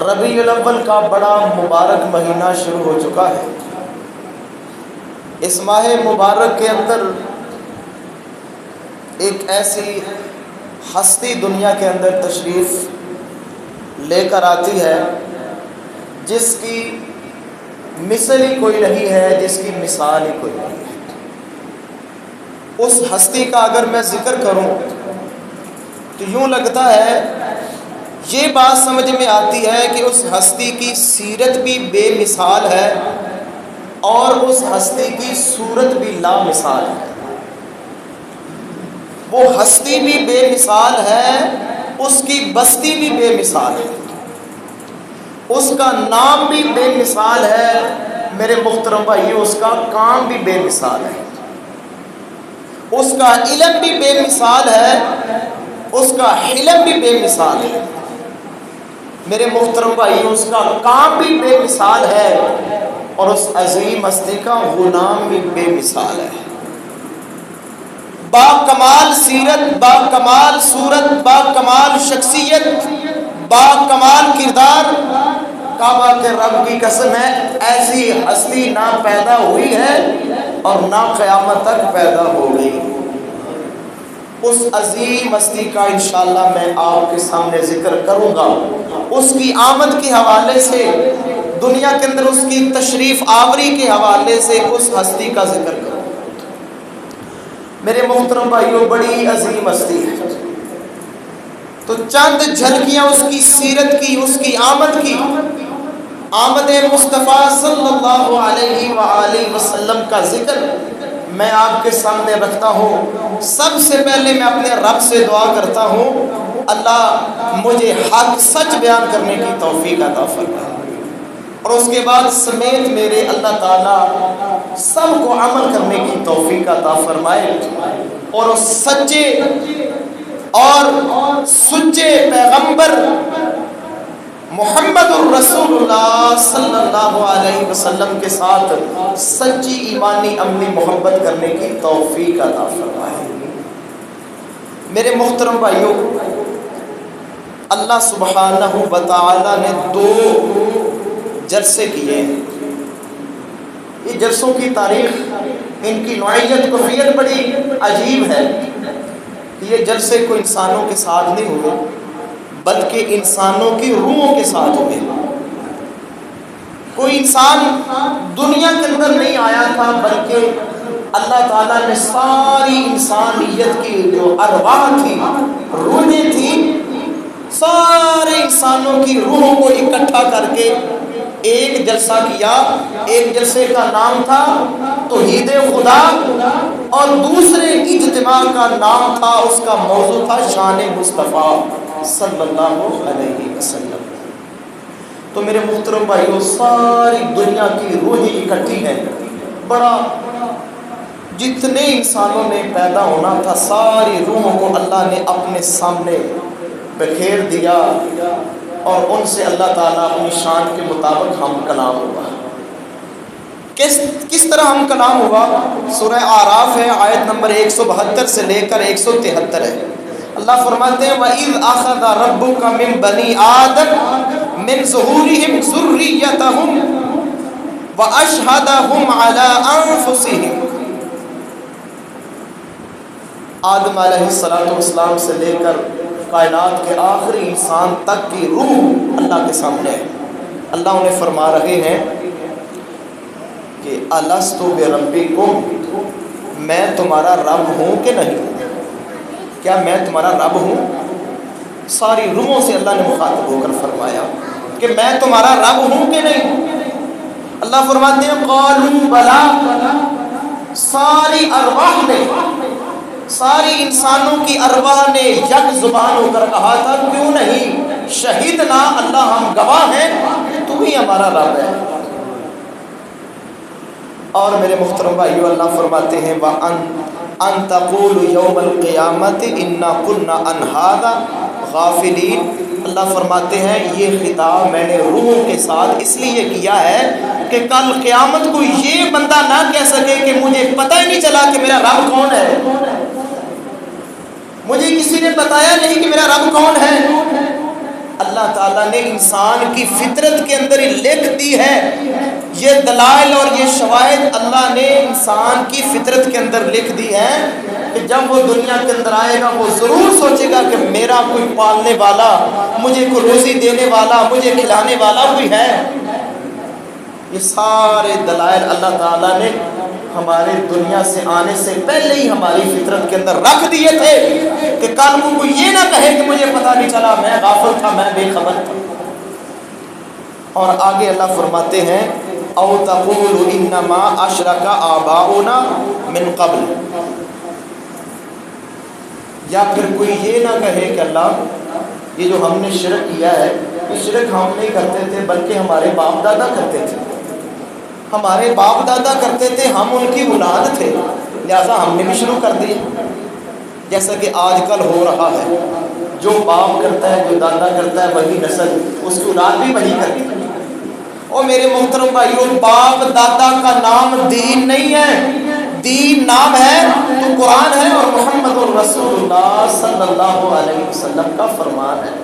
ربیع الاول کا بڑا مبارک مہینہ شروع ہو چکا ہے۔ اس ماہ مبارک کے اندر ایک ایسی ہستی دنیا کے اندر تشریف لے کر آتی ہے جس کی مثل ہی کوئی نہیں ہے، جس کی مثال ہی کوئی نہیں ہے۔ اس ہستی کا اگر میں ذکر کروں تو یوں لگتا ہے، یہ بات سمجھ میں آتی ہے کہ اس ہستی کی سیرت بھی بے مثال ہے اور اس ہستی کی صورت بھی لامثال ہے۔ وہ ہستی بھی بے مثال ہے، اس کی بستی بھی بے مثال ہے، اس کا نام بھی بے مثال ہے۔ میرے محترم بھائیو، اس کا کام بھی بے مثال ہے، اس کا علم بھی بے مثال ہے، اس کا حلم بھی بے مثال ہے۔ میرے محترم بھائیو، اس کا کام بھی بے مثال ہے اور اس عظیم ہستی کا غلام بھی بے مثال ہے۔ با کمال سیرت، با کمال صورت، با کمال شخصیت، با کمال کردار، کعبہ کے رب کی قسم ہے، ایسی ہستی نہ پیدا ہوئی ہے اور نہ قیامت تک پیدا ہوگی۔ اس عظیم ہستی کا انشاءاللہ میں آپ کے سامنے ذکر کروں گا، اس کی آمد کے حوالے سے، دنیا کے اندر اس کی تشریف آوری کے حوالے سے اس ہستی کا ذکر کروں۔ میرے محترم بھائیوں، بڑی عظیم ہستی ہے، تو چند جھلکیاں اس کی سیرت کی، اس کی آمد کی، آمد مصطفیٰ صلی اللہ علیہ وآلہ وسلم کا ذکر میں آپ کے سامنے رکھتا ہوں۔ سب سے پہلے میں اپنے رب سے دعا کرتا ہوں، اللہ مجھے حق سچ بیان کرنے کی توفیق عطا فرمائے، اور اس کے بعد سمیت میرے اللہ تعالیٰ سب کو عمل کرنے کی توفیق عطا فرمائے، اور اس سچے اور سچے پیغمبر محمد الرسول اللہ صلی اللہ علیہ وسلم کے ساتھ سچی ایمانی عملی محبت کرنے کی توفیق عطا فرمائے۔ میرے محترم بھائیوں، اللہ سبحانہ و تعالی نے 2 جلسے کیے ہیں۔ یہ جلسوں کی تاریخ، ان کی نوعیت کفیت بڑی عجیب ہے۔ یہ جلسے کوئی انسانوں کے ساتھ نہیں ہوئے بلکہ انسانوں کی روحوں کے ساتھ ہوئے۔ کوئی انسان دنیا کے اندر نہیں آیا تھا، بلکہ اللہ تعالیٰ نے ساری انسانیت کی جو ارواح تھی، روحیں تھیں، سارے انسانوں کی روحوں کو اکٹھا کر کے ایک جلسہ کیا۔ ایک جلسے کا نام تھا توحید خدا، اور دوسرے اجتماع کا نام تھا، اس کا موضوع تھا شان مصطفیٰ صلی اللہ علیہ وسلم۔ تو میرے محترم بھائیوں، ساری دنیا کی روحیں اکٹھی ہیں، بڑا جتنے انسانوں نے پیدا ہونا تھا، ساری روحوں کو اللہ نے اپنے سامنے بکھیر دیا، اور ان سے اللہ تعالیٰ اپنی شان کے مطابق ہم کلام ہوا۔ کس طرح ہم کلام ہوا؟ سورہ اعراف ہے، آیت نمبر 172 سے لے کر 173 ہے۔ اللہ فرماتے ہیں، وَإِذْ أَخَذَ رَبُّكَ مِن بَنِي آدَمَ مِن ظُهُورِهِمْ ذُرِّيَّتَهُمْ وَأَشْهَدَهُمْ عَلَىٰ أَنفُسِهِمْ۔ آدم علیہ السلام سے لے کر کائنات کے آخری انسان تک کی روح اللہ کے سامنے ہے۔ اللہ انہیں فرما رہے ہیں کہ الستُ بِرَبِّكُمْ، میں تمہارا رب ہوں کہ نہیں ہوں؟ کیا میں تمہارا رب ہوں؟ ساری روحوں سے اللہ نے مخاطب ہو کر فرمایا کہ میں تمہارا رب ہوں کہ نہیں؟ اللہ فرماتے ہیں قالوا بلا، ساری ارواح نے، ساری انسانوں کی ارواح نے یک زبان ہو کر کہا تھا، کیوں نہیں، شہیدنا، اللہ ہم گواہ ہیں کہ تو ہی ہمارا رب ہے۔ اور میرے محترم بھائیو، اللہ فرماتے ہیں وَأَن تَقُولُوا يَوْمَ الْقِيَامَةِ إِنَّا كُنَّا عَنْ هَٰذَا غَافِلِينَ۔ اللہ فرماتے ہیں یہ خطاب میں نے روحوں کے ساتھ اس لیے کیا ہے کہ کل قیامت کو یہ بندہ نہ کہہ سکے کہ مجھے پتہ ہی نہیں چلا کہ میرا رب کون ہے، مجھے کسی نے بتایا نہیں کہ میرا رب کون ہے۔ اللہ تعالیٰ نے انسان کی فطرت کے اندر ہی لکھ دی ہے. یہ دلائل اور یہ شواہد اللہ نے انسان کی فطرت کے اندر لکھ دی ہے کہ جب وہ دنیا کے اندر آئے گا وہ ضرور سوچے گا کہ میرا کوئی پالنے والا، مجھے کوئی روزی دینے والا، مجھے کھلانے والا کوئی ہے. یہ سارے دلائل اللہ تعالیٰ نے ہمارے دنیا سے آنے سے پہلے ہی ہماری فطرت کے اندر رکھ دیے تھے کہ کل کو کوئی یہ نہ کہے کہ مجھے پتہ نہیں چلا، میں غافل تھا، میں بے خبر تھا. اور آگے اللہ فرماتے ہیں او تقول انما اشرک آباؤنا من قبل، یا پھر کوئی یہ نہ کہے کہ اللہ یہ جو ہم نے شرک کیا ہے، یہ شرک ہم نہیں کرتے تھے بلکہ ہمارے باپ دادا کرتے تھے. ہمارے باپ دادا کرتے تھے، ہم ان کی اولاد تھے، لہذا ہم نے بھی شروع کر دیا. جیسا کہ آج کل ہو رہا ہے، جو باپ کرتا ہے، جو دادا کرتا ہے، وہی نسل، اس کی اولاد بھی وہی کرتی ہے. اور میرے محترم بھائیوں، باپ دادا کا نام دین نہیں ہے، دین نام ہے تو قرآن ہے اور محمد الرسول اللہ صلی اللہ علیہ وسلم کا فرمان ہے.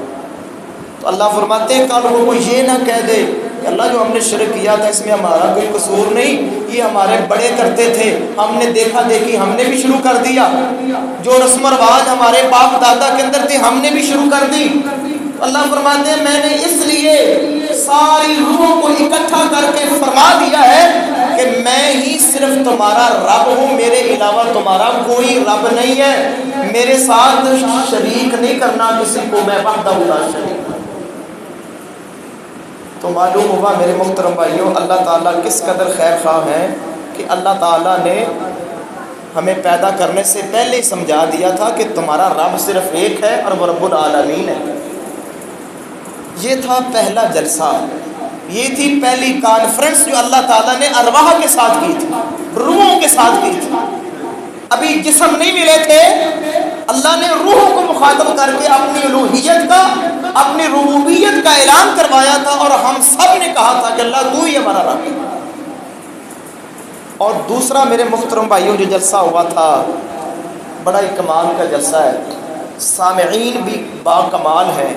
تو اللہ فرماتے ہیں کل وہ کوئی یہ نہ کہہ دے کہ اللہ جو ہم نے شرک کیا تھا اس میں ہمارا کوئی قصور نہیں، یہ ہمارے بڑے کرتے تھے، ہم نے دیکھا دیکھی ہم نے بھی شروع کر دیا. جو رسم و رواج ہمارے باپ دادا کے اندر تھے ہم نے بھی شروع کر دی. اللہ فرماتے ہیں میں نے اس لیے ساری روحوں کو اکٹھا کر کے فرما دیا ہے کہ میں ہی صرف تمہارا رب ہوں، میرے علاوہ تمہارا کوئی رب نہیں ہے، میرے ساتھ شریک نہیں کرنا کسی کو، میں وحدہ لا شریک. تو معلوم ہوا میرے محترم بھائیوں اللہ تعالیٰ کس قدر خیر خواہ ہیں کہ اللہ تعالیٰ نے ہمیں پیدا کرنے سے پہلے ہی سمجھا دیا تھا کہ تمہارا رب صرف ایک ہے اور وہ رب العالمین ہے. یہ تھا پہلا جلسہ، یہ تھی پہلی کانفرنس جو اللہ تعالیٰ نے ارواح کے ساتھ کی تھی، روحوں کے ساتھ کی تھی. ابھی جسم نہیں ملے تھے، اللہ نے روحوں کو مخاطب کر کے اپنی الوہیت کا، اپنی ربوبیت کا اعلان کروایا تھا اور ہم سب نے کہا تھا کہ اللہ تو ہی ہمارا رب ہے. اور دوسرا میرے محترم بھائیوں جو جلسہ ہوا تھا بڑا ہی کمال کا جلسہ ہے، سامعین بھی با کمال ہے،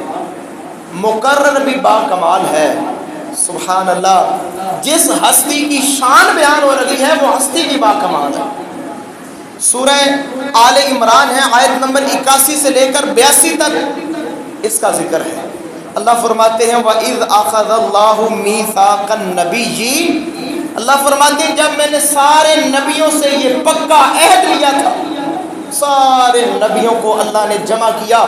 مقرر بھی با کمال ہے. سبحان اللہ، جس ہستی کی شان بیان ہو رہی ہے وہ ہستی بھی با کمال ہے. سورہ آل عمران ہے، آیت نمبر 81 سے لے کر 82 تک اس کا ذکر ہے. اللہ فرماتے ہیں وَإِذْ أَخَذَ اللَّهُ مِيثَاقَ النَّبِيِّينَ، اللہ فرماتے ہیں جب میں نے سارے نبیوں سے یہ پکا عہد لیا تھا، سارے نبیوں کو اللہ نے جمع کیا،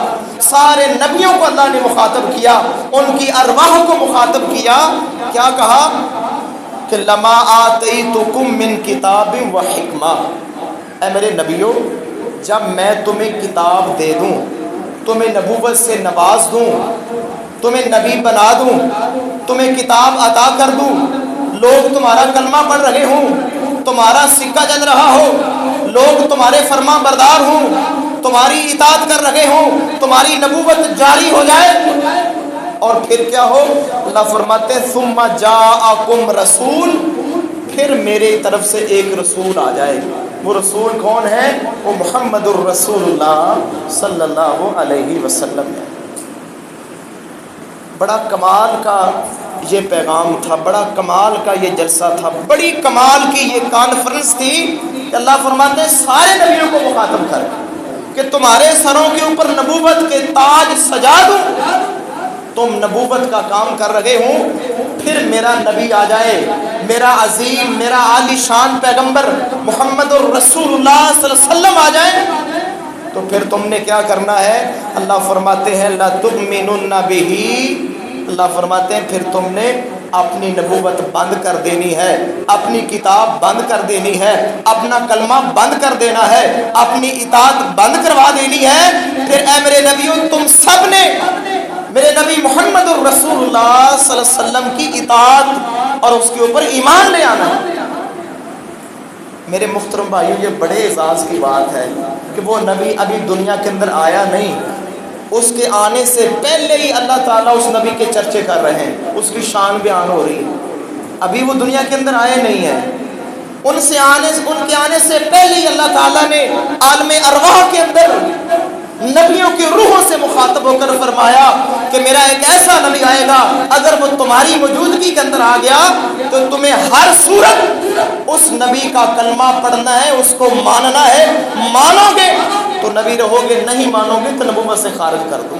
سارے نبیوں کو اللہ نے مخاطب کیا، ان کی ارواح کو مخاطب کیا. کیا کہا کہ لَمَا آتَيْتُكُم مِّن كِتَابٍ وَحِكْمَةٍ، اے میرے نبیوں جب میں تمہیں کتاب دے دوں، تمہیں نبوت سے نواز دوں، تمہیں نبی بنا دوں، تمہیں کتاب عطا کر دوں، لوگ تمہارا کلمہ پڑھ رہے ہوں، تمہارا سکہ جل رہا ہو، لوگ تمہارے فرما بردار ہوں، تمہاری اطاعت کر رہے ہوں، تمہاری نبوت جاری ہو جائے، اور پھر کیا ہو؟ اللہ فرماتے ہیں ثم جاءکم رسول، پھر میرے طرف سے ایک رسول آ جائے. وہ رسول کون ہے؟ وہ محمد الرسول اللہ صلی اللہ علیہ وسلم ہے. بڑا کمال کا یہ پیغام تھا، بڑا کمال کا یہ جلسہ تھا، بڑی کمال کی یہ کانفرنس تھی کہ اللہ فرماتے ہیں سارے نبیوں کو مخاطب کر کہ تمہارے سروں کے اوپر نبوت کے تاج سجا دوں، تم نبوت کا کام کر رہے ہوں، پھر میرا نبی آ جائے، میرا عظیم، میرا عالی شان پیغمبر محمد الرسول اللہ صلی اللہ علیہ وسلم آ جائے، تو پھر تم نے کیا کرنا ہے؟ اللہ فرماتے ہیں لَتُؤْمِنُنَّ بِهِ، اللہ فرماتے ہیں پھر تم نے اپنی نبوت بند کر دینی ہے، اپنی کتاب بند کر دینی ہے، اپنا کلمہ بند کر دینا ہے، اپنی اطاعت بند کروا دینی ہے. پھر اے میرے نبیوں تم سب نے میرے نبی محمد الرسول اللہ صلی اللہ علیہ وسلم کی اطاعت اور اس کے اوپر ایمان لے آنا. میرے محترم بھائیو یہ بڑے اعزاز کی بات ہے کہ وہ نبی ابھی دنیا کے اندر آیا نہیں، اس کے آنے سے پہلے ہی اللہ تعالیٰ اس نبی کے چرچے کر رہے ہیں، اس کی شان بیان ہو رہی ہے. ابھی وہ دنیا کے اندر آئے نہیں ہیں، ان کے آنے سے پہلے ہی اللہ تعالیٰ نے عالم ارواح کے اندر نبیوں کی روحوں سے مخاطب ہو کر فرمایا کہ میرا ایک ایسا نبی آئے گا اگر وہ تمہاری موجودگی کے اندر آ گیا تو تمہیں ہر صورت اس نبی کا کلمہ پڑھنا ہے، اس کو ماننا ہے، مانو گے تو نبی رہو گے، نہیں مانو گے تو نبوت سے خارج کر دو۔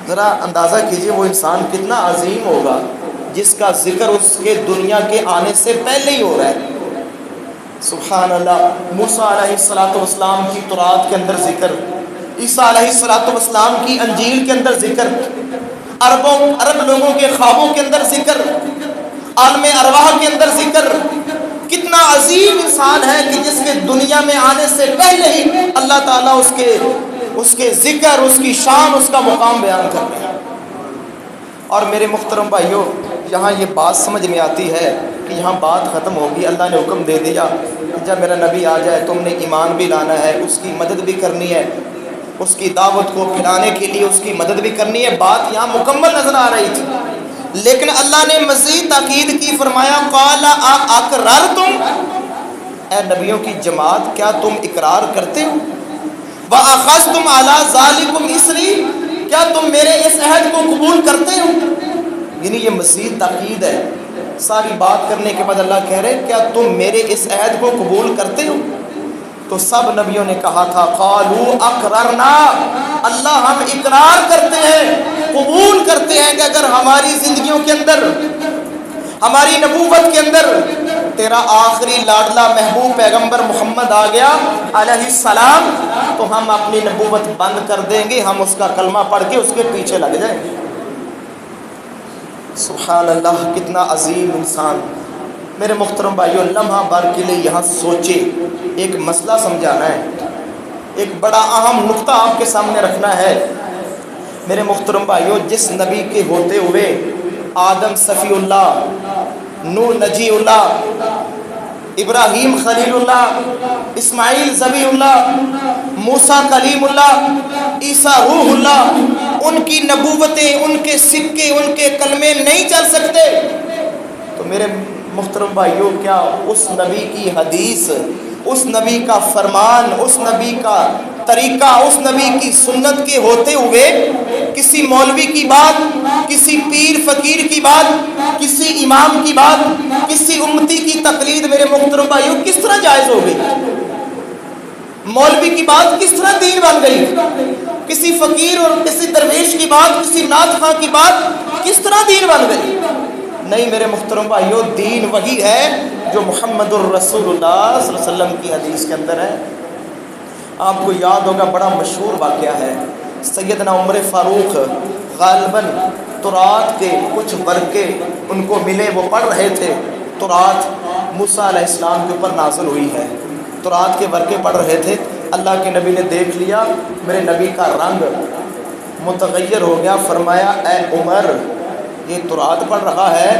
ذرا اندازہ کیجئے وہ انسان کتنا عظیم ہوگا جس کا ذکر اس کے دنیا کے آنے سے پہلے ہی ہو رہا ہے۔ سبحان اللہ۔ موسیٰ علیہ السلام کی تورات کے اندر ذکر، عیسیٰ علیہ السلام کی انجیل کے اندر ذکر، عرب لوگوں کے خوابوں کے اندر ذکر، عالم ارواح کے اندر ذکر۔ کتنا عظیم انسان ہے کہ جس کے دنیا میں آنے سے پہلے ہی اللہ تعالیٰ اس کے ذکر، اس کی شان، اس کا مقام بیان کرتے ہیں۔ اور میرے محترم بھائیوں، یہاں یہ بات سمجھ میں آتی ہے کہ یہاں بات ختم ہوگی، اللہ نے حکم دے دیا کہ جب میرا نبی آ جائے تم نے ایمان بھی لانا ہے، اس کی مدد بھی کرنی ہے، اس کی دعوت کو پھیلانے کے لیے اس کی مدد بھی کرنی ہے۔ بات یہاں مکمل نظر آ رہی تھی، لیکن اللہ نے مزید تاکید کی، فرمایا قال اقررتم، اے نبیوں کی جماعت کیا تم اقرار کرتے ہو؟ واخذتم علی ذلکم اسری، کیا تم میرے اس عہد کو قبول کرتے ہو؟ یعنی یہ مزید تاکید ہے۔ ساری بات کرنے کے بعد اللہ کہہ رہے کیا تم میرے اس عہد کو قبول کرتے ہو؟ تو سب نبیوں نے کہا تھا قالوا اقررنا، اللہ ہم اقرار کرتے ہیں، قبول کرتے ہیں کہ اگر ہماری زندگیوں کے اندر، ہماری نبوت کے اندر تیرا آخری لاڈلا محبوب پیغمبر محمد آ گیا علیہ السلام تو ہم اپنی نبوت بند کر دیں گے، ہم اس کا کلمہ پڑھ کے اس کے پیچھے لگ جائیں گے۔ سبحان اللہ، کتنا عظیم انسان۔ میرے محترم بھائیو، لمحہ بھر کے لیے یہاں سوچے، ایک مسئلہ سمجھانا ہے، ایک بڑا اہم نقطہ آپ کے سامنے رکھنا ہے۔ میرے محترم بھائیو، جس نبی کے ہوتے ہوئے آدم صفی اللہ، نوح نجی اللہ، ابراہیم خلیل اللہ، اسماعیل ذبیح اللہ، موسیٰ کلیم اللہ، عیسیٰ روح اللہ، ان کی نبوتیں، ان کے سکے، ان کے کلمے نہیں چل سکتے، تو میرے محترم بھائیوں کیا اس نبی کی حدیث، اس نبی کا فرمان، اس نبی کا طریقہ، اس نبی کی سنت کے ہوتے ہوئے کسی مولوی کی بات، کسی پیر فقیر کی بات، کسی امام کی بات، کسی امتی کی تقلید میرے محترم بھائیوں کس طرح جائز ہو گئی؟ مولوی کی بات کس طرح دین بن گئی؟ کسی فقیر اور کسی درویش کی بات، کسی نعت خواں کی بات کس طرح دین بن گئی؟ نہیں میرے محترم بھائیوں، دین وہی ہے جو محمد الرسول اللہ صلی اللہ علیہ وسلم کی حدیث کے اندر ہے۔ آپ کو یاد ہوگا، بڑا مشہور واقعہ ہے، سیدنا عمر فاروق غالباً تورات کے کچھ ورقے ان کو ملے، وہ پڑھ رہے تھے۔ تورات موسیٰ علیہ السلام کے اوپر نازل ہوئی ہے، تورات کے ورقے پڑھ رہے تھے۔ اللہ کے نبی نے دیکھ لیا، میرے نبی کا رنگ متغیر ہو گیا، فرمایا اے عمر، یہ تورات پڑھ رہا ہے،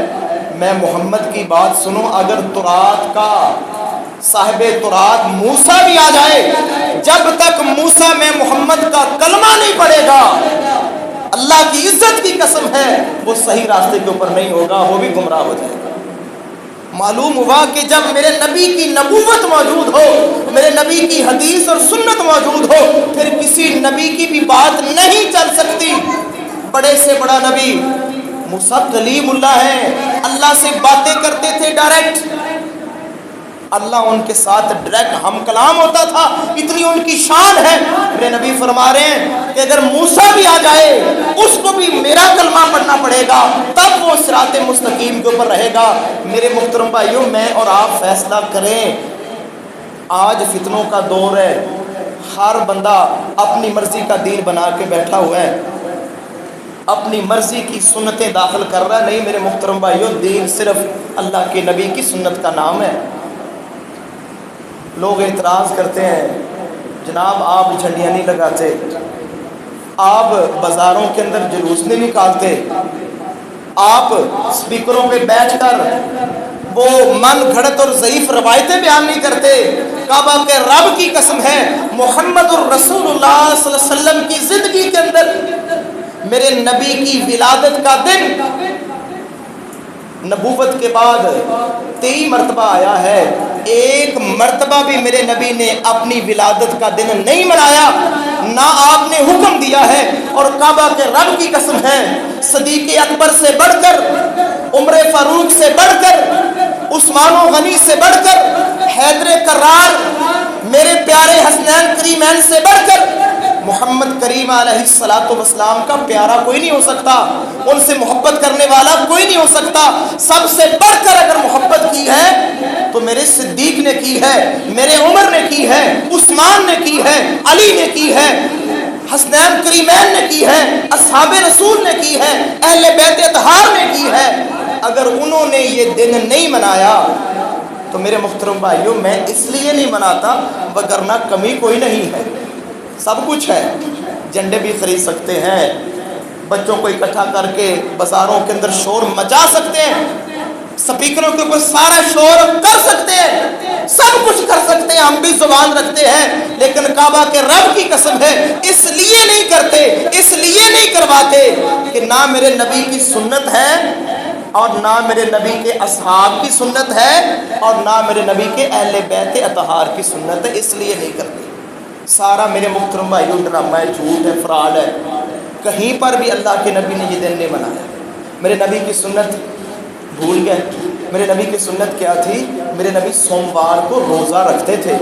میں محمد کی بات سنو، اگر تورات کا صاحب تورات موسیٰ بھی آ جائے، جب تک موسیٰ میں محمد کا کلمہ نہیں پڑھے گا، اللہ کی عزت کی قسم ہے وہ صحیح راستے کے اوپر نہیں ہوگا، وہ بھی گمراہ ہو جائے گا۔ معلوم ہوا کہ جب میرے نبی کی نبوت موجود ہو، میرے نبی کی حدیث اور سنت موجود ہو، پھر کسی نبی کی بھی بات نہیں چل سکتی۔ بڑے سے بڑا نبی موسیٰ کلیم اللہ ہے، اللہ سے باتیں کرتے تھے ڈائریکٹ، اللہ ان کے ساتھ ڈائریکٹ ہم کلام ہوتا تھا، اتنی ان کی شان ہے۔ میرے نبی فرما رہے ہیں کہ اگر موسیٰ بھی آ جائے، اس کو بھی میرا کلمہ پڑھنا پڑے گا، تب وہ صراط مستقیم کے اوپر رہے گا۔ میرے محترم بھائیوں، میں اور آپ فیصلہ کریں، آج فتنوں کا دور ہے، ہر بندہ اپنی مرضی کا دین بنا کے بیٹھا ہوا ہے، اپنی مرضی کی سنتیں داخل کر رہا ہے۔ نہیں میرے محترم بھائیوں، دین صرف اللہ کے نبی کی سنت کا نام ہے۔ لوگ اعتراض کرتے ہیں، جناب آپ جھنڈیاں نہیں لگاتے، آپ بازاروں کے اندر جلوس نہیں نکالتے، آپ سپیکروں پہ بیٹھ کر وہ من گھڑت اور ضعیف روایتیں بیان نہیں کرتے۔ کعبہ کے رب کی قسم ہے، محمد الرسول اللہ صلی اللہ علیہ وسلم کی زندگی کے اندر میرے نبی کی ولادت کا دن نبوت کے بعد 23 مرتبہ آیا ہے، ایک مرتبہ بھی میرے نبی نے اپنی ولادت کا دن نہیں منایا، نہ آپ نے حکم دیا ہے۔ اور کعبہ کے رب کی قسم ہے، صدیق اکبر سے بڑھ کر، عمر فاروق سے بڑھ کر، عثمان و غنی سے بڑھ کر، حیدر کرار، میرے پیارے حسنین کریمین سے بڑھ کر محمد کریم علیہ الصلوۃ والسلام کا پیارا کوئی نہیں ہو سکتا، ان سے محبت کرنے والا کوئی نہیں ہو سکتا۔ سب سے بڑھ کر اگر محبت کی ہے تو میرے صدیق نے کی ہے، میرے عمر نے کی ہے، عثمان نے کی ہے، علی نے کی ہے، حسنین کریمین نے کی ہے، اصحاب رسول نے کی ہے، اہل بیت اطہار نے کی ہے۔ اگر انہوں نے یہ دن نہیں منایا تو میرے محترم بھائیوں میں اس لیے نہیں مناتا وگرنہ کمی کوئی نہیں ہے، سب کچھ ہے۔ جھنڈے بھی خرید سکتے ہیں، بچوں کو اکٹھا کر کے بازاروں کے اندر شور مچا سکتے ہیں، سپیکروں کے اوپر سارا شور کر سکتے ہیں، سب کچھ کر سکتے ہیں، ہم بھی زبان رکھتے ہیں، لیکن کعبہ کے رب کی قسم ہے اس لیے نہیں کرتے، اس لیے نہیں کرواتے کہ نہ میرے نبی کی سنت ہے اور نہ میرے نبی کے اصحاب کی سنت ہے اور نہ میرے نبی کے اہل بیت اطہار کی سنت ہے، اس لیے نہیں کرتے۔ سارا میرے محترم بھائیوں ڈرامہ ہے، جھوٹ ہے، فراڈ ہے، کہیں پر بھی اللہ کے نبی نے یہ دن نہیں منایا۔ میرے نبی کی سنت بھول گئے، میرے نبی کی سنت کیا تھی؟ میرے نبی سوموار کو روزہ رکھتے تھے۔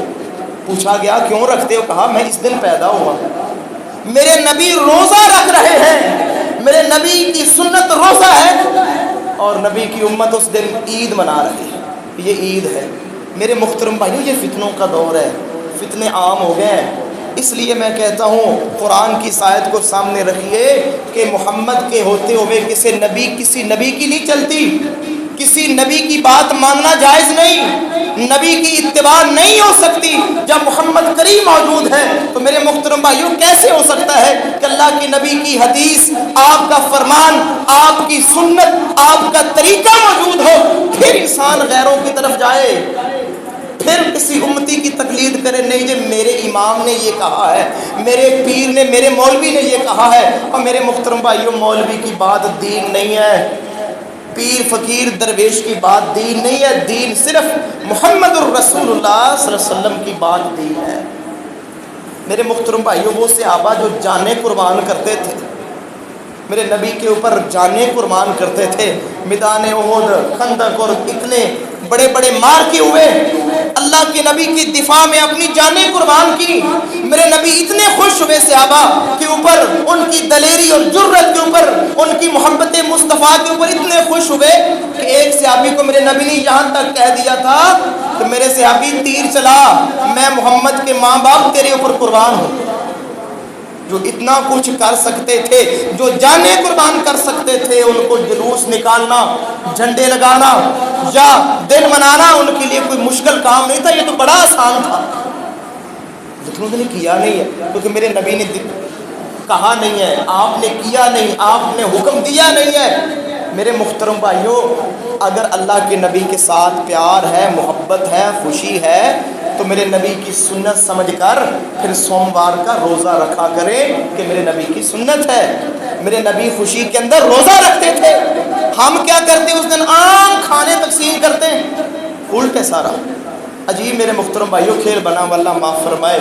پوچھا گیا کیوں رکھتے ہو؟ کہا میں اس دن پیدا ہوا۔ میرے نبی روزہ رکھ رہے ہیں، میرے نبی کی سنت روزہ ہے اور نبی کی امت اس دن عید منا رہی ہے، یہ عید ہے۔ میرے محترم بھائیوں یہ فتنوں کا دور ہے، فتنے عام ہو گئے ہیں، اس لیے میں کہتا ہوں قرآن کی آیت کو سامنے رکھیے کہ محمد کے ہوتے ہوئے کسی نبی کی نہیں چلتی، کسی نبی کی بات ماننا جائز نہیں، نبی کی اتباع نہیں ہو سکتی۔ جب محمد کریم موجود ہے تو میرے محترم بھائیوں کیسے ہو سکتا ہے کہ اللہ کے نبی کی حدیث، آپ کا فرمان، آپ کی سنت، آپ کا طریقہ موجود ہو پھر انسان غیروں کی طرف جائے، پھر کسی امتی کی تقلید کرے؟ نہیں جی میرے امام نے یہ کہا ہے، میرے پیر نے، میرے مولوی نے یہ کہا ہے۔ اور میرے محترم بھائیوں مولوی کی بات دین نہیں ہے، پیر فقیر درویش کی بات دین نہیں ہے، دین صرف محمد الرسول اللہ صلی اللہ علیہ وسلم کی بات دین ہے۔ میرے محترم بھائیوں وہ صحابہ جو جانیں قربان کرتے تھے، میرے نبی کے اوپر جانیں قربان کرتے تھے، میدان احد، خندق اور اتنے بڑے بڑے مارکے ہوئے، اللہ کے نبی کی دفاع میں اپنی جانیں قربان کی۔ میرے نبی اتنے خوش ہوئے صحابہ کے اوپر، ان کی دلیری اور جرت کے اوپر، ان کی محبت مصطفیٰ کے اوپر اتنے خوش ہوئے کہ ایک صحابی کو میرے نبی نے یہاں تک کہہ دیا تھا کہ میرے صحابی تیر چلا، میں محمد کے ماں باپ تیرے اوپر قربان ہوں۔ جو اتنا کچھ کر سکتے تھے، جو جانیں قربان کر سکتے تھے، ان کو جلوس نکالنا، جھنڈے لگانا یا دن منانا ان کے لیے کوئی مشکل کام نہیں تھا، یہ تو بڑا آسان تھا، لیکن انہوں نے کیا نہیں ہے کیونکہ میرے نبی نے کہا نہیں ہے، آپ نے کیا نہیں، آپ نے حکم دیا نہیں ہے۔ میرے محترم بھائیوں اگر اللہ کے نبی کے ساتھ پیار ہے، محبت ہے، خوشی ہے تو میرے نبی کی سنت سمجھ کر پھر سوموار کا روزہ رکھا کرے کہ میرے نبی کی سنت ہے۔ میرے نبی خوشی کے اندر روزہ رکھتے تھے، ہم کیا کرتے ہیں اس دن عام کھانے تقسیم کرتے ہیں، الٹ ہے سارا۔ عجیب میرے محترم بھائیوں کھیل بنا، واللہ معاف فرمائے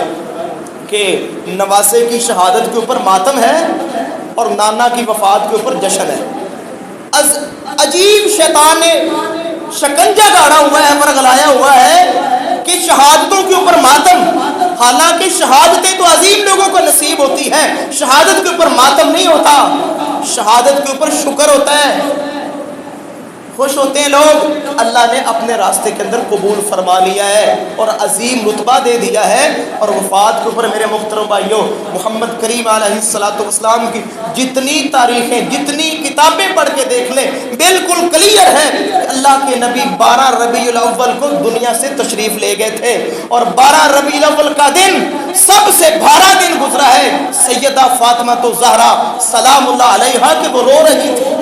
کہ نواسے کی شہادت کے اوپر ماتم ہے اور نانا کی وفات کے اوپر جشن ہے۔ عجیب شیطان نے شکنجہ گاڑا ہوا ہے، ورگلایا ہوا ہے کہ شہادتوں کے اوپر ماتم، حالانکہ شہادتیں تو عظیم لوگوں کو نصیب ہوتی ہیں، شہادت کے اوپر ماتم نہیں ہوتا، شہادت کے اوپر شکر ہوتا ہے، خوش ہوتے ہیں لوگ۔ اللہ نے اپنے راستے کے اندر قبول فرما لیا ہے اور عظیم رتبہ دے دیا ہے۔ اور وفات کے اوپر میرے محترم بھائیوں محمد کریم علیہ الصلوۃ والسلام کی جتنی تاریخیں، جتنی کتابیں پڑھ کے دیکھ لیں بالکل کلیئر ہے کہ اللہ کے نبی 12 ربیع الاول کو دنیا سے تشریف لے گئے تھے اور 12 ربیع الاول کا دن سب سے بھارا دن گزرا ہے۔ سیدہ فاطمہ الزہرا سلام اللہ علیہا کہ وہ رو رہی تھی،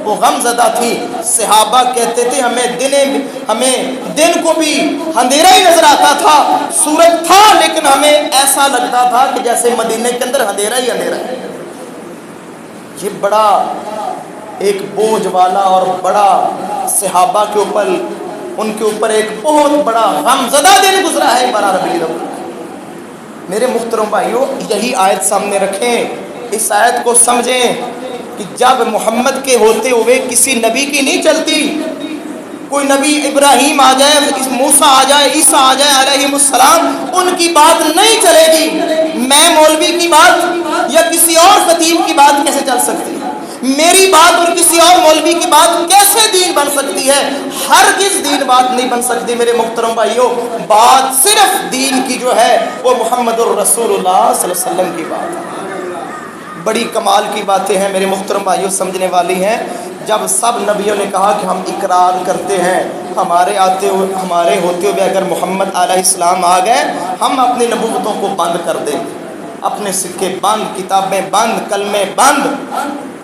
وہ غم زدہ تھی۔ صحابہ کہتے تھے ہمیں دن کو بھی اندھیرا ہی نظر آتا تھا، سورج تھا لیکن ہمیں ایسا لگتا تھا کہ جیسے مدینے کے اندر اندھیرا ہی اندھیرا ہے۔ یہ بڑا ایک بوجھ والا اور بڑا صحابہ کے اوپر ان کے اوپر ایک بہت بڑا غمزدہ دن گزرا ہے 12 ربیع الاول۔ میرے محترم بھائیوں، یہی آیت سامنے رکھیں، اس آیت کو سمجھیں کہ جب محمد کے ہوتے ہوئے کسی نبی کی نہیں چلتی، کوئی نبی ابراہیم آ جائے، موسیٰ آ جائے، عیسیٰ آ جائے علیہ السلام، ان کی بات نہیں چلے گی۔ میں مولوی کی بات یا کسی اور خطیب کی بات کیسے چل سکتی ہے؟ میری بات اور کسی اور مولوی کی بات کیسے دین بن سکتی ہے؟ ہرگز دین بات نہیں بن سکتی میرے محترم بھائیوں۔ بات صرف دین کی جو ہے وہ محمد الرسول اللہ صلی اللہ علیہ وسلم کی بات ہے۔ بڑی کمال کی باتیں ہیں میرے محترم بھائیوں، سمجھنے والی ہیں۔ جب سب نبیوں نے کہا کہ ہم اقرار کرتے ہیں ہمارے ہوتے ہوئے اگر محمد علیہ السلام آ گئے، ہم اپنی نبوتوں کو بند کر دیں، اپنے سکے بند، کتابیں بند، کلمے بند،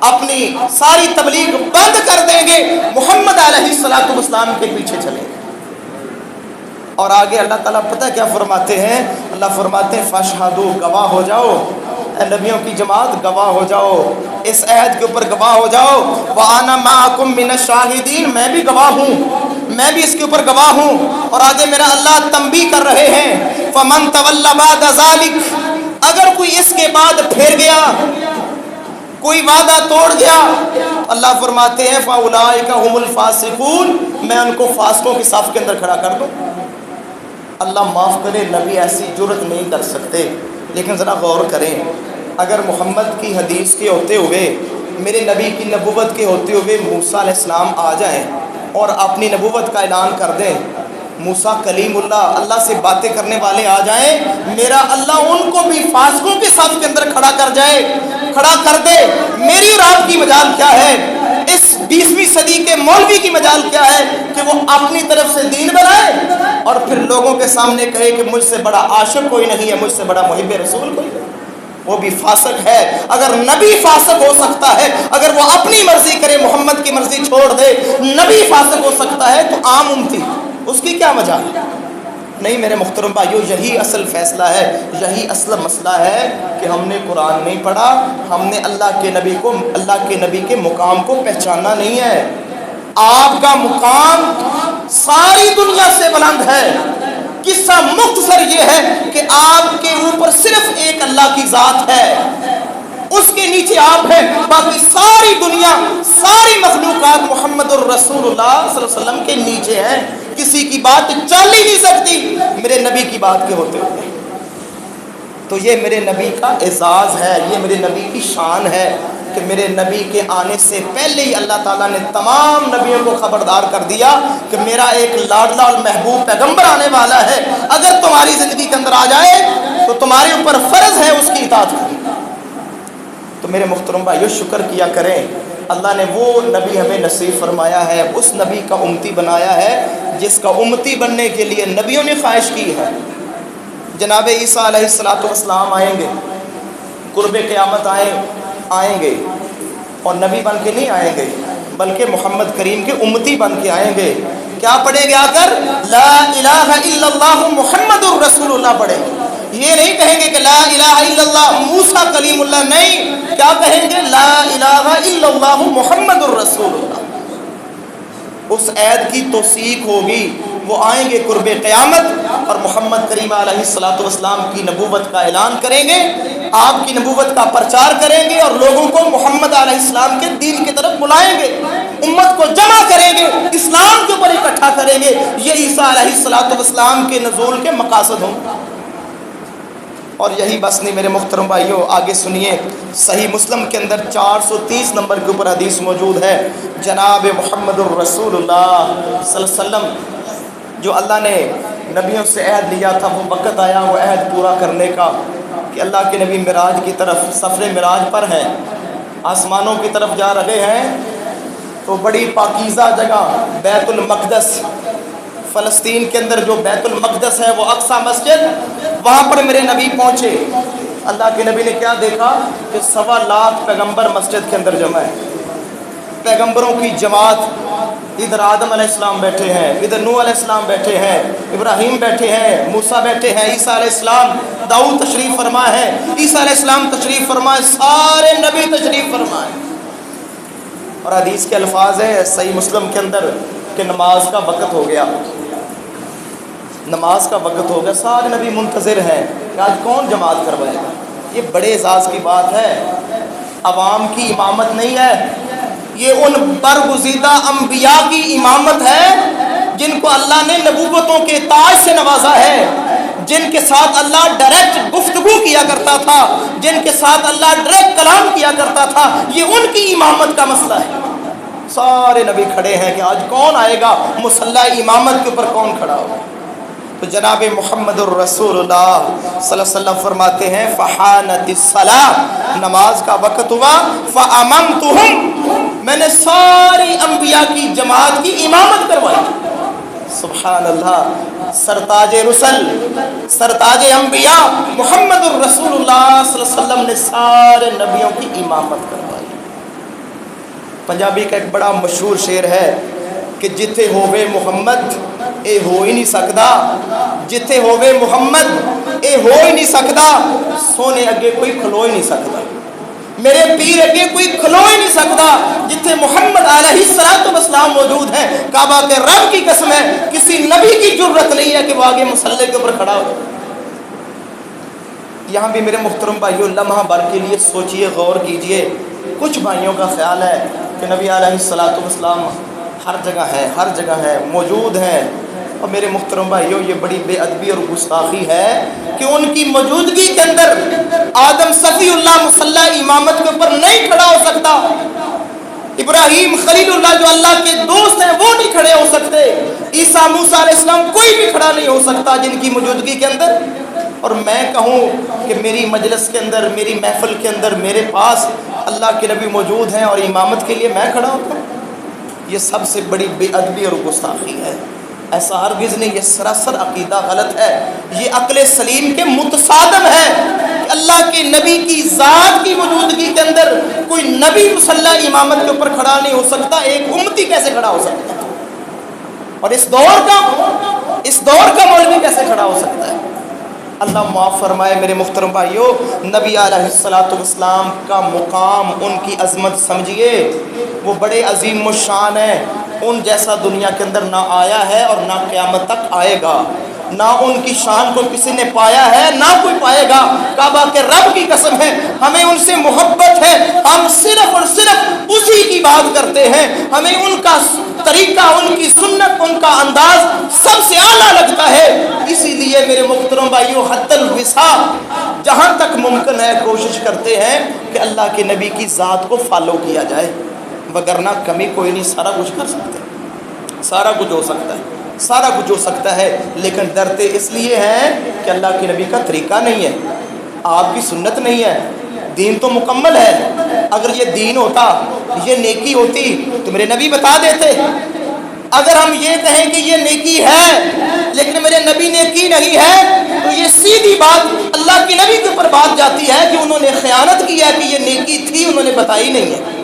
اپنی ساری تبلیغ بند کر دیں گے، محمد علیہ السلام کے پیچھے چلیں گے۔ اور آگے اللہ تعالیٰ پتہ کیا فرماتے ہیں؟ اللہ فرماتے ہیں فاشہدوا، گواہ ہو جاؤ، اے نبیوں کی جماعت گواہ ہو جاؤ، اس عہد کے اوپر گواہ ہو جاؤ، وَأَنَا مَعَكُم مِّنَ الشَّاهِدِينَ، میں بھی گواہ ہوں، میں بھی اس کے اوپر گواہ ہوں۔ اور آگے میرا اللہ تنبیہ کر رہے ہیں فَمَن تَوَلَّ بَعْدَ ذَلِكَ، اگر کوئی اس کے بعد پھر گیا، کوئی وعدہ توڑ گیا، اللہ فرماتے ہیں فَأُولَٰئِكَ هُمُ الْفَاسِقُونَ، میں ان کو فاسقوں کی صف کے اندر کھڑا کر دوں۔ اللہ معاف کرے، نبی ایسی جرت نہیں کر سکتے، لیکن ذرا غور کریں، اگر محمد کی حدیث کے ہوتے ہوئے، میرے نبی کی نبوت کے ہوتے ہوئے موسیٰ علیہ السلام آ جائیں اور اپنی نبوت کا اعلان کر دیں، موسیٰ کلیم اللہ، اللہ سے باتیں کرنے والے آ جائیں، میرا اللہ ان کو بھی فاسقوں کے صف کے اندر کھڑا کر جائے، کھڑا کر دے، میری اور آپ کی مجال کیا ہے؟ اس 20ویں صدی کے مولوی کی مجال کیا ہے کہ وہ اپنی طرف سے دین بنائے اور پھر لوگوں کے سامنے کہے کہ مجھ سے بڑا عاشق کوئی نہیں ہے، مجھ سے بڑا محب رسول کوئی نہیں، وہ بھی فاسق ہے۔ اگر نبی فاسق ہو سکتا ہے، اگر وہ اپنی مرضی کرے، محمد کی مرضی چھوڑ دے، نبی فاسق ہو سکتا ہے، تو عام امتی اس کی کیا مجال ہے؟ نہیں میرے محترم بھائیو، یہی اصل فیصلہ ہے، یہی اصل مسئلہ ہے کہ ہم نے قرآن نہیں پڑھا، ہم نے اللہ کے نبی کے مقام کو پہچانا نہیں ہے۔ آپ کا مقام ساری دنیا سے بلند ہے۔ قصہ مختصر یہ ہے کہ آپ کے اوپر صرف ایک اللہ کی ذات ہے، اس کے نیچے آپ ہیں، باقی ساری دنیا، ساری مخلوقات محمد الرسول اللہ صلی اللہ علیہ وسلم کے نیچے ہیں، کسی کی بات چل ہی نہیں سکتی میرے نبی کی بات کے ہوتے ہوئے۔ تو یہ میرے نبی کا اعزاز ہے، یہ میرے نبی کی شان ہے کہ میرے نبی کے آنے سے پہلے ہی اللہ تعالیٰ نے تمام نبیوں کو خبردار کر دیا کہ میرا ایک لاڈلا اور محبوب پیغمبر آنے والا ہے، اگر تمہاری زندگی کے اندر آ جائے تو تمہارے اوپر فرض ہے اس کی اطاعت کرنا۔ تو میرے محترم بھائیو، شکر کیا کریں، اللہ نے وہ نبی ہمیں نصیب فرمایا ہے، اس نبی کا امتی بنایا ہے جس کا امتی بننے کے لیے نبیوں نے خواہش کی ہے۔ جناب عیسیٰ علیہ السلام آئیں گے، قرب قیامت آئیں گے، اور نبی بن کے نہیں آئیں گے بلکہ محمد کریم کے امتی بن کے آئیں گے۔ کیا پڑھیں گے آ کر؟ لا الہ الا اللہ محمد الرسول اللہ پڑھیں گے۔ یہ نہیں کہیں گے کہ لا الہ الا اللہ موسیٰ کلیم اللہ، نہیں، کیا کہیں گے؟ لا الہ الا اللہ محمد الرسول اللہ۔ اس عہد کی توثیق ہوگی، وہ آئیں گے قرب قیامت اور محمد کریم علیہ السلام کی نبوت کا اعلان کریں گے، آپ کی نبوت کا پرچار کریں گے اور لوگوں کو محمد علیہ السلام کے دین کی طرف بلائیں گے، امت کو جمع کریں گے، اسلام کے اوپر اکٹھا کریں گے۔ یہ عیسیٰ علیہ السلام کے نزول کے مقاصد ہوں۔ اور یہی بس نہیں میرے محترم بھائیو، آگے سنیے، صحیح مسلم کے اندر 430 نمبر کے اوپر حدیث موجود ہے، جناب محمد الرسول اللہ صلی اللہ علیہ وسلم، جو اللہ نے نبیوں سے عہد لیا تھا، وہ وقت آیا وہ عہد پورا کرنے کا کہ اللہ کے نبی معراج کی طرف، سفر معراج پر ہیں، آسمانوں کی طرف جا رہے ہیں، تو بڑی پاکیزہ جگہ بیت المقدس، فلسطین کے اندر جو بیت المقدس ہے وہ اقصی مسجد، وہاں پر میرے نبی پہنچے۔ اللہ کے نبی نے کیا دیکھا کہ 1.25 لاکھ پیغمبر مسجد کے اندر جمع ہے، پیغمبروں کی جماعت، ادھر آدم علیہ السلام بیٹھے ہیں، ادھر نوح علیہ السلام بیٹھے ہیں، ابراہیم بیٹھے ہیں، موسیٰ بیٹھے ہیں، عیسیٰ علیہ السلام، داؤد تشریف فرما ہے، عیسیٰ علیہ السلام تشریف فرمائے، سارے نبی تشریف فرمائے۔ اور حدیث کے الفاظ ہیں صحیح مسلم کے اندر کہ کہ نماز کا وقت ہو گیا، نماز کا وقت ہو گیا، سارے نبی منتظر ہیں کہ آج کون جماعت کروائے گا۔ یہ بڑے اعزاز کی بات ہے، عوام کی امامت نہیں ہے، یہ ان برگزیدہ انبیاء کی امامت ہے جن کو اللہ نے نبوتوں کے تاج سے نوازا ہے، جن کے ساتھ اللہ ڈائریکٹ گفتگو کیا کرتا تھا، جن کے ساتھ اللہ ڈائریکٹ کلام کیا کرتا تھا، یہ ان کی امامت کا مسئلہ ہے۔ سارے نبی کھڑے ہیں کہ آج کون آئے گا مصلی امامت کے اوپر، کون کھڑا ہوگا؟ تو جناب محمد الرسول اللہ صلی اللہ علیہ وسلم فرماتے ہیں فحانت الصلاۃ، نماز کا وقت ہوا، فاممتہم، میں نے ساری انبیاء کی جماعت کی امامت کروائی۔ سبحان اللہ، سرتاج رسل، سرتاج انبیاء محمد الرسول اللہ صلی اللہ علیہ وسلم نے سارے نبیوں کی امامت کروائی۔ پنجابی کا ایک بڑا مشہور شعر ہے کہ جتھے ہووے محمد اے ہو ہی نہیں سکدا، جتھے ہووے محمد اے ہو ہی نہیں سکدا، سونے اگے کوئی کھلو ہی نہیں سکدا، میرے پیر اگے کوئی کھلو ہی نہیں سکدا۔ جتھے محمد علیہ الصلوۃ والسلام موجود ہیں، کعبہ کے رب کی قسم ہے کسی نبی کی جرت نہیں ہے کہ وہ آگے مصلی کے اوپر کھڑا ہو۔ یہاں بھی میرے محترم بھائیوں لمحہ بھر کے لیے سوچئے، غور کیجئے۔ کچھ بھائیوں کا خیال ہے کہ نبی علیہ الصلوۃ والسلام ہر جگہ ہے، ہر جگہ ہے، موجود ہیں، اور میرے محترم بھائیوں یہ بڑی بے ادبی اور گستاخی ہے کہ ان کی موجودگی کے اندر آدم صفی اللہ مصلی امامت کے اوپر نہیں کھڑا ہو سکتا، ابراہیم خلیل اللہ جو اللہ کے دوست ہیں وہ نہیں کھڑے ہو سکتے، عیسیٰ موسیٰ علیہ السلام کوئی بھی کھڑا نہیں ہو سکتا جن کی موجودگی کے اندر، اور میں کہوں کہ میری مجلس کے اندر، میری محفل کے اندر میرے پاس اللہ کے نبی موجود ہیں اور امامت کے لیے میں کھڑا ہوتا ہوں، یہ سب سے بڑی بے ادبی اور گستاخی ہے۔ ایسا ہرگز نہیں، یہ سراسر عقیدہ غلط ہے، یہ عقل سلیم کے متصادم ہے کہ اللہ کے نبی کی ذات کی موجودگی کے اندر کوئی نبی مصلی امامت کے اوپر کھڑا نہیں ہو سکتا، ایک امتی کیسے کھڑا ہو سکتا ہے؟ اور اس دور کا مولوی کیسے کھڑا ہو سکتا ہے؟ اللہ معاف فرمائے میرے محترم بھائیوں، نبی علیہ الصلوۃ والسلام کا مقام، ان کی عظمت سمجھیے، وہ بڑے عظیم الشان ہیں، ان جیسا دنیا کے اندر نہ آیا ہے اور نہ قیامت تک آئے گا، نہ ان کی شان کو کسی نے پایا ہے نہ کوئی پائے گا۔ کعبہ کے رب کی قسم ہے ہمیں ان سے محبت ہے، ہم صرف اور صرف اسی کی بات کرتے ہیں، ہمیں ان کا طریقہ، ان کی سنت، ان کا انداز سب سے اعلیٰ لگتا ہے۔ اسی لیے میرے محترم بھائیوں حتی الوسع جہاں تک ممکن ہے کوشش کرتے ہیں کہ اللہ کے نبی کی ذات کو فالو کیا جائے، وگرنہ کمی کوئی نہیں، سارا کچھ کر سکتے، سارا کچھ ہو سکتا ہے، سارا کچھ ہو سکتا ہے، لیکن ڈرتے اس لیے ہیں کہ اللہ کے نبی کا طریقہ نہیں ہے، آپ کی سنت نہیں ہے، دین تو مکمل ہے۔ اگر یہ دین ہوتا، یہ نیکی ہوتی تو میرے نبی بتا دیتے۔ اگر ہم یہ کہیں کہ یہ نیکی ہے لیکن میرے نبی نے کی نہیں ہے تو یہ سیدھی بات اللہ کے نبی کے اوپر بات جاتی ہے کہ انہوں نے خیانت کی ہے، کہ یہ نیکی تھی انہوں نے بتائی نہیں ہے۔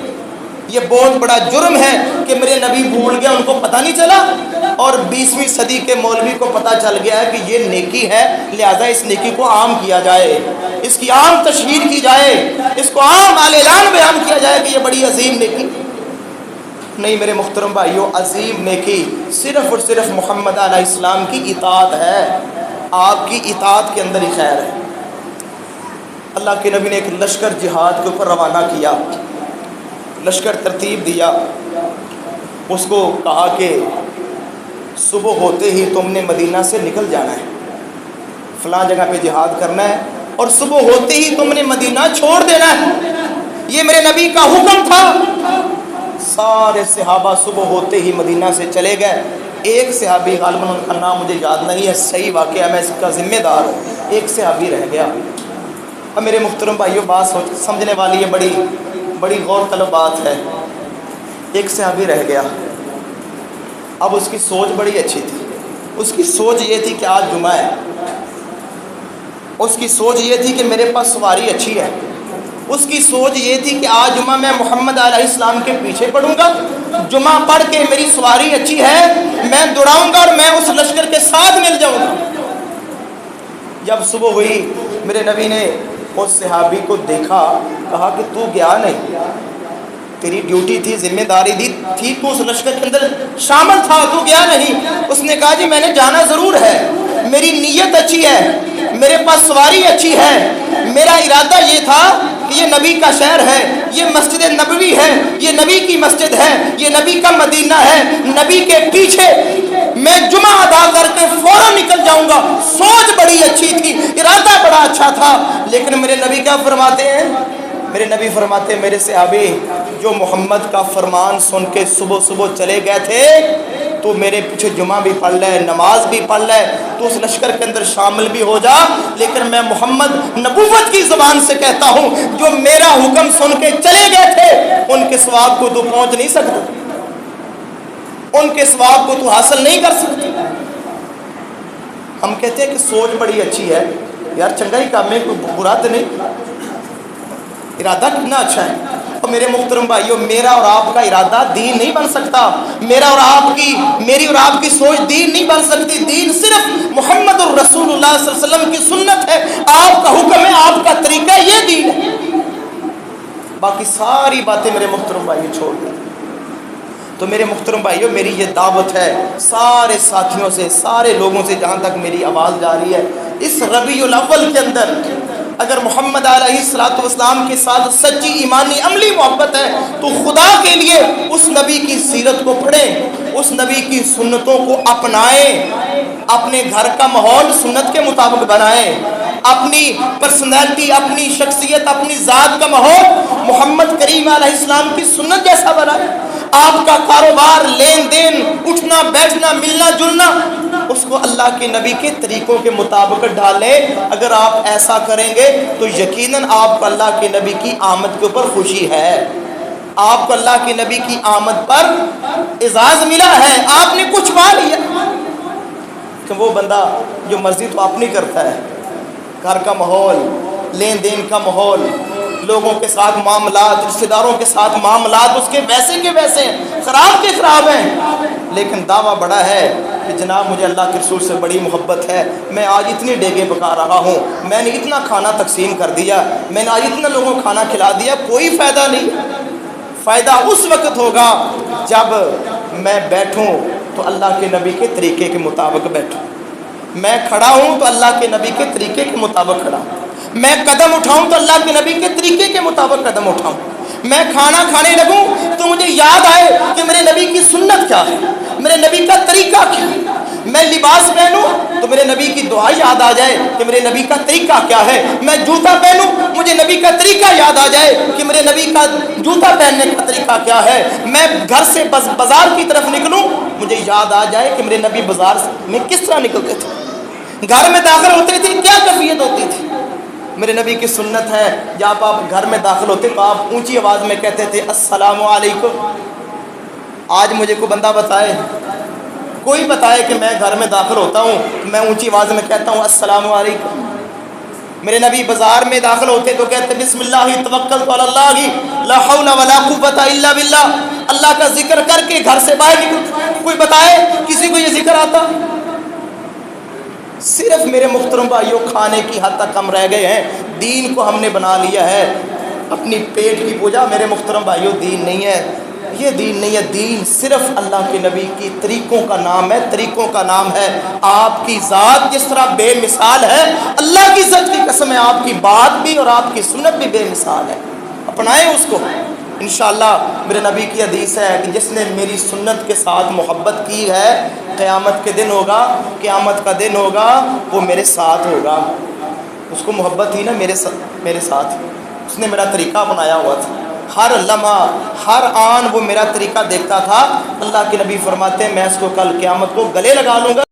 یہ بہت بڑا جرم ہے کہ میرے نبی بھول گیا، ان کو پتہ نہیں چلا، اور 20ویں صدی کے مولوی کو پتہ چل گیا ہے کہ یہ نیکی ہے، لہذا اس نیکی کو عام کیا جائے، اس کی عام تشہیر کی جائے، اس کو عام اعلان بیان کیا جائے کہ یہ بڑی عظیم نیکی۔ نہیں میرے محترم بھائیوں، عظیم نیکی صرف اور صرف محمد علیہ السلام کی اطاعت ہے، آپ کی اطاعت کے اندر ہی خیر ہے۔ اللہ کے نبی نے ایک لشکر جہاد کے اوپر روانہ کیا، لشکر ترتیب دیا، اس کو کہا کہ صبح ہوتے ہی تم نے مدینہ سے نکل جانا ہے، فلاں جگہ پہ جہاد کرنا ہے، اور صبح ہوتے ہی تم نے مدینہ چھوڑ دینا ہے، یہ میرے نبی کا حکم تھا۔ سارے صحابہ صبح ہوتے ہی مدینہ سے چلے گئے، ایک صحابی، غالباً ان کا نام مجھے یاد نہیں ہے، صحیح واقعہ میں اس کا ذمہ دار ہوں، ایک صحابی رہ گیا۔ اب میرے محترم بھائیوں بات سمجھنے والی یہ بڑی غور طلب بات ہے، ایک صحابی رہ گیا۔ اب اس کی سوچ بڑی اچھی تھی، اس کی سوچ یہ تھی کہ آج جمعہ ہے، اس کی سوچ یہ تھی کہ میرے پاس سواری اچھی ہے، اس کی سوچ یہ تھی کہ آج جمعہ میں محمد علیہ السلام کے پیچھے پڑھوں گا، جمعہ پڑھ کے میری سواری اچھی ہے، میں دوڑاؤں گا اور میں اس لشکر کے ساتھ مل جاؤں گا۔ جب صبح ہوئی میرے نبی نے اس صحابی کو دیکھا، کہا کہ تو گیا نہیں، تیری ڈیوٹی تھی، ذمہ داری تھی، تو اس لشکر کے اندر شامل تھا، تو گیا نہیں؟ اس نے کہا جی میں نے جانا ضرور ہے، میری نیت اچھی ہے، میرے پاس سواری اچھی ہے، میرا ارادہ یہ تھا کہ یہ نبی کا شہر ہے، یہ مسجد نبوی ہے، یہ نبی کی مسجد ہے، یہ نبی کا مدینہ ہے، نبی کے پیچھے میں جمعہ ادا کر کے فوراً نکل جاؤں گا۔ سوچ بڑی اچھی تھی، ارادہ بڑا اچھا تھا، لیکن میرے نبی کیا فرماتے ہیں؟ میرے نبی فرماتے ہیں میرے صحابی جو محمد کا فرمان سن کے صبح صبح چلے گئے تھے، تو میرے پیچھے جمعہ بھی پڑھ لے، نماز بھی پڑھ لے، تو اس لشکر کے اندر شامل بھی ہو جا، لیکن میں محمد نبوت کی زبان سے کہتا ہوں جو میرا حکم سن کے چلے گئے تھے ان کے ثواب کو تو پہنچ نہیں سکتا، ان کے ثواب کو تو حاصل نہیں کر سکتے۔ ہم کہتے ہیں کہ سوچ بڑی اچھی ہے، یار چنگا ہی کام ہے، کوئی برا تو نہیں، ارادہ کتنا اچھا ہے۔ اور میرے محترم بھائیو، میرا اور آپ کا ارادہ دین نہیں بن سکتا، میری اور آپ کی سوچ دین نہیں بن سکتی۔ دین صرف محمد الرسول اللہ صلی اللہ علیہ وسلم کی سنت ہے، آپ کا حکم ہے، آپ کا طریقہ ہے، یہ دین ہے۔ باقی ساری باتیں میرے محترم بھائیو چھوڑ دیں۔ تو میرے محترم بھائیو، میری یہ دعوت ہے سارے ساتھیوں سے، سارے لوگوں سے، جہاں تک میری آواز جا رہی ہے، اس ربیع الاول کے اندر اگر محمد علیہ الصلوۃ والسلام کے ساتھ سچی ایمانی عملی محبت ہے تو خدا کے لیے اس نبی کی سیرت کو پڑھیں، اس نبی کی سنتوں کو اپنائیں، اپنے گھر کا ماحول سنت کے مطابق بنائیں، اپنی پرسنالٹی، اپنی شخصیت، اپنی ذات کا ماحول محمد کریم علیہ السلام کی سنت جیسا بنائیں۔ آپ کا کاروبار، لین دین، اٹھنا بیٹھنا، ملنا جلنا، اس کو اللہ کے نبی کے طریقوں کے مطابق ڈالیں۔ اگر آپ ایسا کریں گے تو یقیناً آپ کو اللہ کے نبی کی آمد کے اوپر خوشی ہے، آپ کو اللہ کے نبی کی آمد پر اعزاز ملا ہے، آپ نے کچھ پا لیا۔ کہ وہ بندہ جو مرضی تو اپنی کرتا ہے، گھر کا ماحول، لین دین کا ماحول، لوگوں کے ساتھ معاملات، رشتہ داروں کے ساتھ معاملات اس کے ویسے کے ویسے ہیں، خراب کے خراب ہیں، لیکن دعویٰ بڑا ہے کہ جناب مجھے اللہ کے رسول سے بڑی محبت ہے، میں آج اتنی ڈیگیں پکا رہا ہوں، میں نے اتنا کھانا تقسیم کر دیا، میں نے آج اتنا لوگوں کو کھانا کھلا دیا۔ کوئی فائدہ نہیں، فائدہ اس وقت ہوگا جب میں بیٹھوں تو اللہ کے نبی کے طریقے کے مطابق بیٹھوں، میں کھڑا ہوں تو اللہ کے نبی کے طریقے کے مطابق کھڑا ہوں، میں قدم اٹھاؤں تو اللہ کے نبی کے طریقے کے مطابق قدم اٹھاؤں، میں کھانا کھانے لگوں تو مجھے یاد آئے کہ میرے نبی کی سنت کیا ہے، میرے نبی کا طریقہ کیا ہے، میں لباس پہنوں تو میرے نبی کی دعا یاد آ جائے کہ میرے نبی کا طریقہ کیا ہے، میں جوتا پہنوں مجھے نبی کا طریقہ یاد آ جائے کہ میرے نبی کا جوتا پہننے کا طریقہ کیا ہے، میں گھر سے بازار کی طرف نکلوں مجھے یاد آ جائے کہ میرے نبی بازار میں کس طرح نکلتے تھے، گھر میں داخل ہوتے تھے کیا کیفیت ہوتی تھی۔ میرے نبی کی سنت ہے جب آپ گھر میں داخل ہوتے تو آپ اونچی آواز میں کہتے تھے السلام علیکم۔ آج مجھے کوئی بندہ بتائے، کوئی بتائے کہ میں گھر میں داخل ہوتا ہوں میں اونچی آواز میں کہتا ہوں السلام علیکم۔ میرے نبی بازار میں داخل ہوتے تو کہتے بسم اللہ توکلت علی اللہ لا حول ولا قوت الا باللہ، اللہ کا ذکر کر کے گھر سے باہر نکل۔ کوئی بتائے کسی کو یہ ذکر آتا؟ صرف میرے محترم بھائیوں کھانے کی حد تک ہم رہ گئے ہیں، دین کو ہم نے بنا لیا ہے اپنی پیٹ کی پوجا۔ میرے محترم بھائیوں دین نہیں ہے، یہ دین نہیں ہے، دین صرف اللہ کے نبی کی طریقوں کا نام ہے، طریقوں کا نام ہے۔ آپ کی ذات جس طرح بے مثال ہے، اللہ کی ذات کی قسم ہے آپ کی بات بھی اور آپ کی سنت بھی بے مثال ہے، اپنائیں اس کو انشاءاللہ۔ میرے نبی کی حدیث ہے کہ جس نے میری سنت کے ساتھ محبت کی ہے قیامت کے دن ہوگا، قیامت کا دن ہوگا وہ میرے ساتھ ہوگا۔ اس کو محبت ہی نا میرے ساتھ، اس نے میرا طریقہ بنایا ہوا تھا، ہر لمحہ ہر آن وہ میرا طریقہ دیکھتا تھا۔ اللہ کے نبی فرماتے ہیں میں اس کو کل قیامت کو گلے لگا لوں گا۔